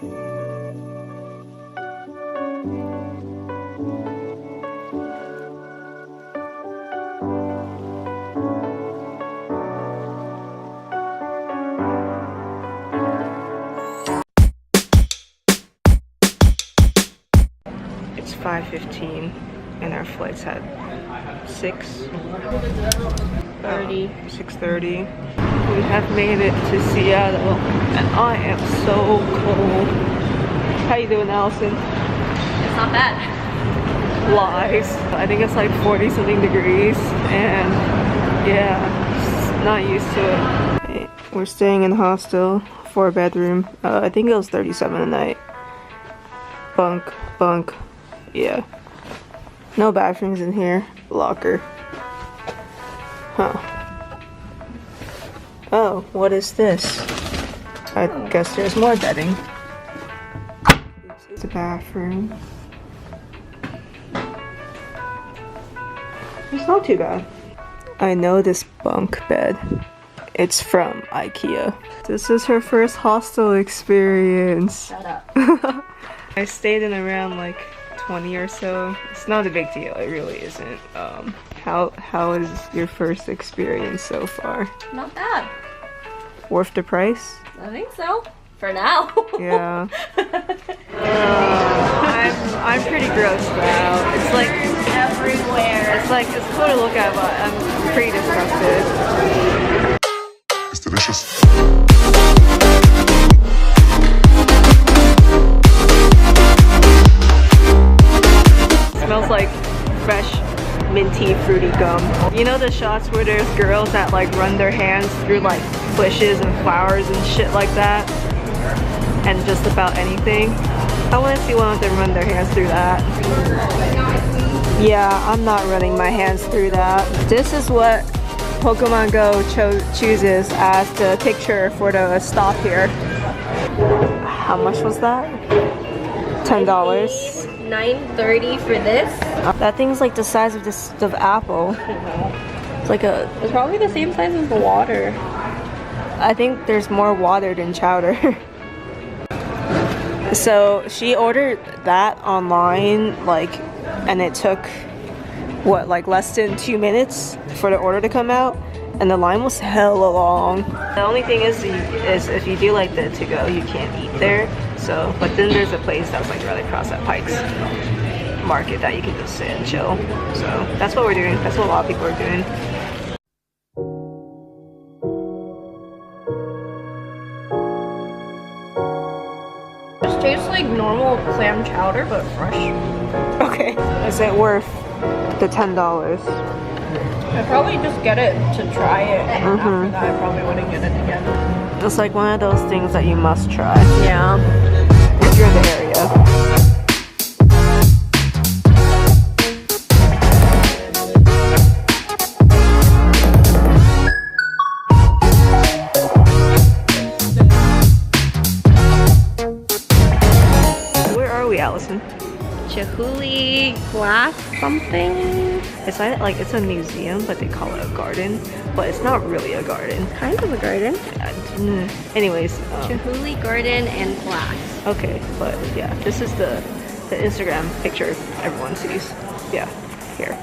It's 5:15 and our flight's at 6:30. We have made it to Seattle and I am so cold. How you doing, Allison? It's not bad. Lies. I think it's like 40 something degrees and yeah, just not used to it. Okay, we're staying in Hostel, 4-bedroom. I think it was $37 a night. Bunk. Yeah. No bathrooms in here. Locker. Huh. Oh, what is this? I guess there's more bedding. It's a bathroom. It's not too bad. I know this bunk bed. It's from IKEA. This is her first hostel experience. Shut up. I stayed in around like 20 or so. It's not a big deal, it really isn't. How is your first experience so far? Not bad. Worth the price? I think so. For now. Yeah. I'm pretty grossed out. It's like everywhere. It's cool to look at, but I'm pretty disgusted. It's delicious. Smells like fresh, minty, fruity gum. You know the shots where there's girls that like run their hands through like bushes and flowers and shit like that? And just about anything? I want to see one of them run their hands through that. Yeah, I'm not running my hands through that. This is what Pokemon Go chooses as the picture for the stop here. How much was that? $10. $9.30 for this. That thing's like the size of this apple. It's like a. It's probably the same size as the water. I think there's more water than Chowder. So she ordered that online, like, and it took what, like less than 2 minutes for the order to come out, and the line was hella long. The only thing is if you do like the to-go, you can't eat there. So, but then there's a place that's like right across at Pike's Market that you can just sit and chill. So that's what we're doing. That's what a lot of people are doing. It tastes like normal clam chowder, but fresh. Okay. Is it worth the $10? I'd probably just get it to try it, and after that I probably wouldn't get it again. It's like one of those things that you must try. Yeah. If you're in the area. Where are we, Allison? Chihuly Glass something? It's like it's a museum, but they call it a garden. But it's not really a garden. Kind of a garden. Anyways. Chihuly Garden and Glass. Okay, but yeah, this is the Instagram picture everyone sees. Yeah, here.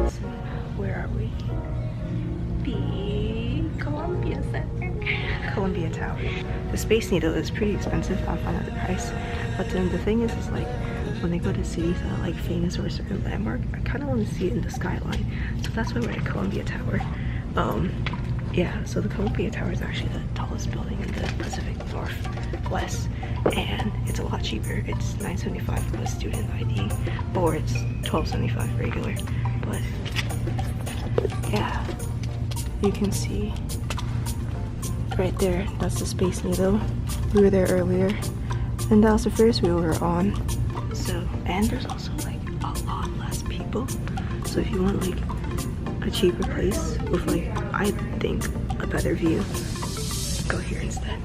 So, where are we? Columbia Tower. The Space Needle is pretty expensive. I found out the price. But then the thing is like when they go to cities that are like famous or a certain landmark, I kind of want to see it in the skyline. So that's why we're at Columbia Tower. Yeah, so the Columbia Tower is actually the tallest building in the Pacific Northwest, and it's a lot cheaper. It's $9.75 plus student ID, or it's $12.75 regular. But yeah, you can see right there, that's the Space Needle. We were there earlier, and that was the Ferris wheel we were on. So, and there's also like a lot less people. So if you want like a cheaper place with like, I think, a better view, go here instead.